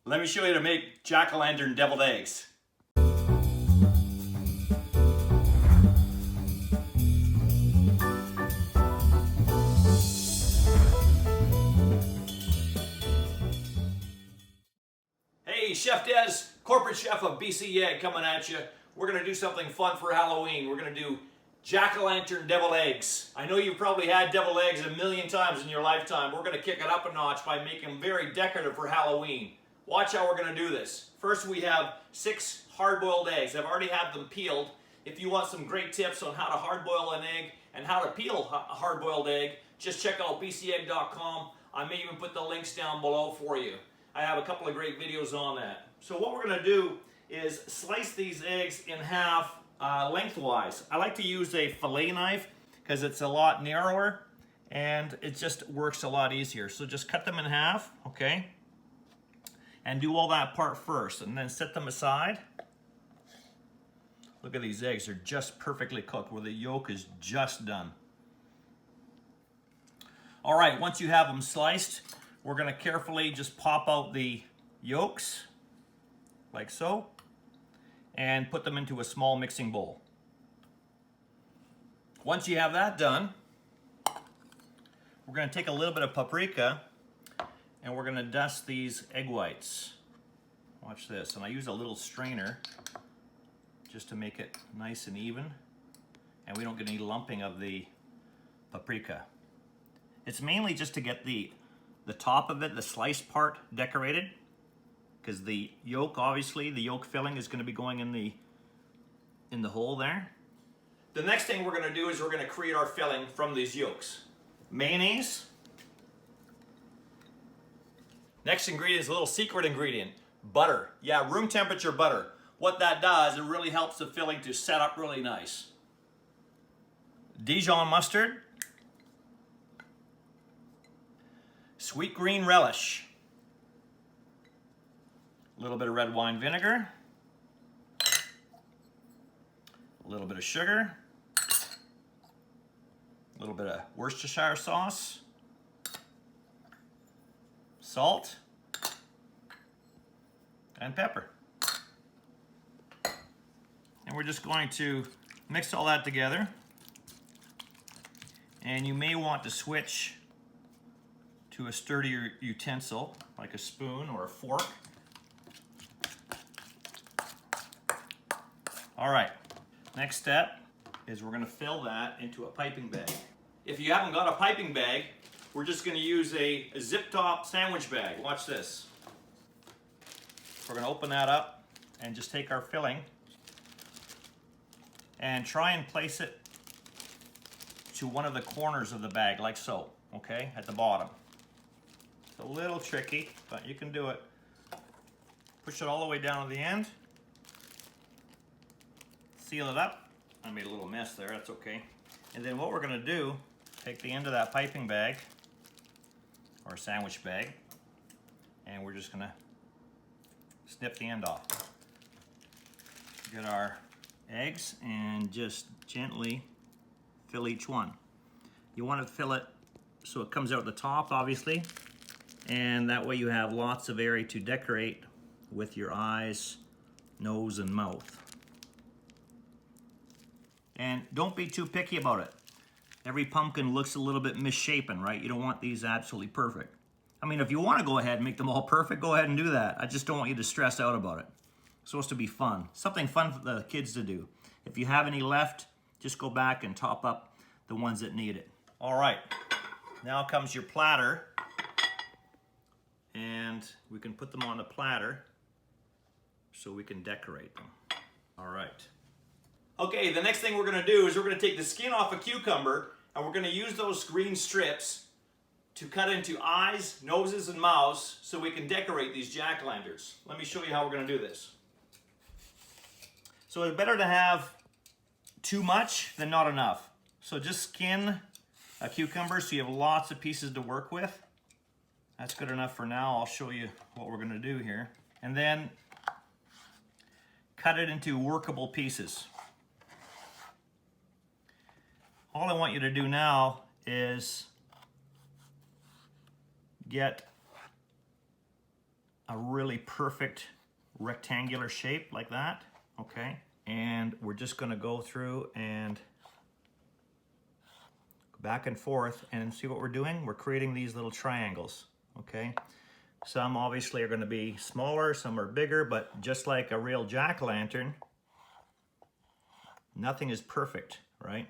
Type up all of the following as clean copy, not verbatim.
Let me show you how to make jack-o'-lantern deviled eggs. Hey, Chef Dez, corporate chef of BC Egg coming at you. We're going to do something fun for Halloween. We're going to do jack-o'-lantern deviled eggs. I know you've probably had deviled eggs a million times in your lifetime. We're going to kick it up a notch by making them very decorative for Halloween. Watch how we're going to do this. First, we have 6 hard-boiled eggs. I've already had them peeled. If you want some great tips on how to hard-boil an egg and how to peel a hard-boiled egg, just check out bcegg.com. I may even put the links down below for you. I have a couple of great videos on that. So what we're going to do is slice these eggs in half lengthwise. I like to use a fillet knife because it's a lot narrower and it just works a lot easier. So just cut them in half, okay? And do all that part first and then set them aside. Look at these eggs, they're just perfectly cooked where the yolk is just done. All right, once you have them sliced, we're gonna carefully just pop out the yolks, like so, and put them into a small mixing bowl. Once you have that done, we're gonna take a little bit of paprika and we're gonna dust these egg whites. Watch this, and I use a little strainer just to make it nice and even, and we don't get any lumping of the paprika. It's mainly just to get the top of it, the sliced part, decorated, because the yolk, obviously, the yolk filling is gonna be going in the hole there. The next thing we're gonna do is we're gonna create our filling from these yolks. Mayonnaise. Next ingredient is a little secret ingredient, butter. Yeah, room temperature butter. What that does, it really helps the filling to set up really nice. Dijon mustard. Sweet green relish. A little bit of red wine vinegar. A little bit of sugar. A little bit of Worcestershire sauce. Salt, and pepper. And we're just going to mix all that together. And you may want to switch to a sturdier utensil, like a spoon or a fork. All right, next step is we're gonna fill that into a piping bag. If you haven't got a piping bag, we're just going to use a zip top sandwich bag. Watch this. We're going to open that up and just take our filling and try and place it to one of the corners of the bag, like so, okay, at the bottom. It's a little tricky, but you can do it. Push it all the way down to the end. Seal it up. I made a little mess there, that's okay. And then what we're going to do, take the end of that piping bag, or a sandwich bag, and we're just gonna snip the end off. Get our eggs and just gently fill each one. You want to fill it so it comes out the top, obviously, and that way you have lots of area to decorate with your eyes, nose, and mouth. And don't be too picky about it. Every pumpkin looks a little bit misshapen, right? You don't want these absolutely perfect. I mean, if you want to go ahead and make them all perfect, go ahead and do that. I just don't want you to stress out about it. It's supposed to be fun. Something fun for the kids to do. If you have any left, just go back and top up the ones that need it. All right, now comes your platter. And we can put them on the platter so we can decorate them. All right. Okay, the next thing we're gonna do is we're gonna take the skin off a cucumber and we're gonna use those green strips to cut into eyes, noses, and mouths so we can decorate these jack-o'-lanterns. Let me show you how we're gonna do this. So it's better to have too much than not enough. So just skin a cucumber so you have lots of pieces to work with. That's good enough for now. I'll show you what we're gonna do here. And then cut it into workable pieces. All I want you to do now is get a really perfect rectangular shape like that, okay? And we're just gonna go through and back and forth and see what we're doing. We're creating these little triangles, okay? Some obviously are gonna be smaller, some are bigger, but just like a real jack-o'-lantern, nothing is perfect, right?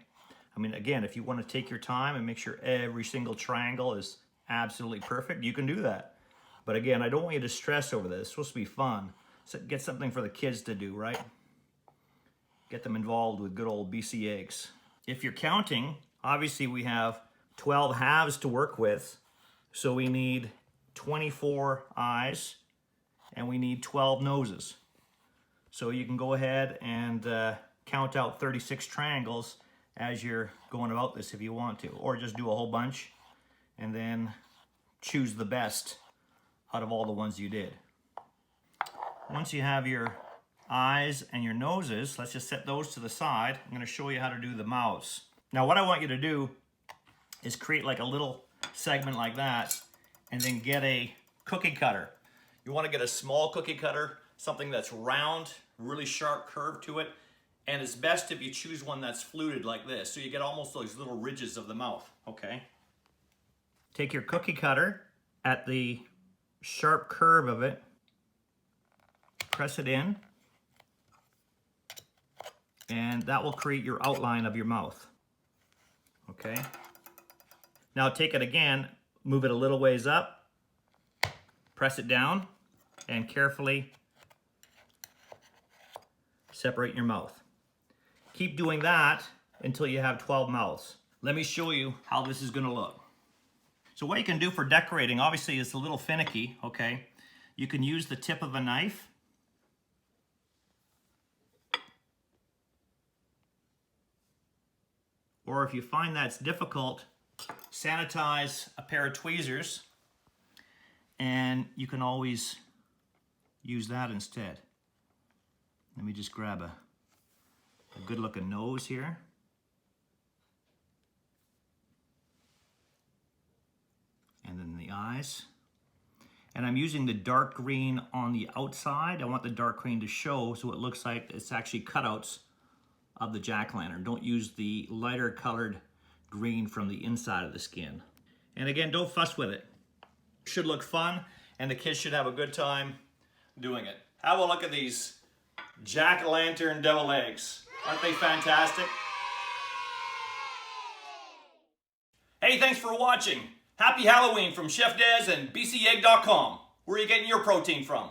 I mean, again, if you want to take your time and make sure every single triangle is absolutely perfect, you can do that. But again, I don't want you to stress over this. It's supposed to be fun. So get something for the kids to do, right? Get them involved with good old BC eggs. If you're counting, obviously we have 12 halves to work with. So we need 24 eyes and we need 12 noses. So you can go ahead and count out 36 triangles as you're going about this if you want to, or just do a whole bunch and then choose the best out of all the ones you did. Once you have your eyes and your noses, let's just set those to the side. I'm going to show you how to do the mouths. Now what I want you to do is create like a little segment like that and then get a cookie cutter. You want to get a small cookie cutter, something that's round, really sharp curve to it. And it's best if you choose one that's fluted like this, so you get almost those little ridges of the mouth, okay? Take your cookie cutter at the sharp curve of it, press it in, and that will create your outline of your mouth, okay? Now take it again, move it a little ways up, press it down, and carefully separate your mouth. Keep doing that until you have 12 mouths. Let me show you how this is gonna look. So what you can do for decorating, obviously it's a little finicky, okay? You can use the tip of a knife. Or if you find that's difficult, sanitize a pair of tweezers and you can always use that instead. Let me just grab a good looking nose here. And then the eyes. And I'm using the dark green on the outside. I want the dark green to show so it looks like it's actually cutouts of the jack-o'-lantern. Don't use the lighter colored green from the inside of the skin. And again, don't fuss with it. It should look fun and the kids should have a good time doing it. Have a look at these jack-o'-lantern deviled eggs. Aren't they fantastic? Hey, thanks for watching. Happy Halloween from Chef Dez and BCEgg.com. Where are you getting your protein from?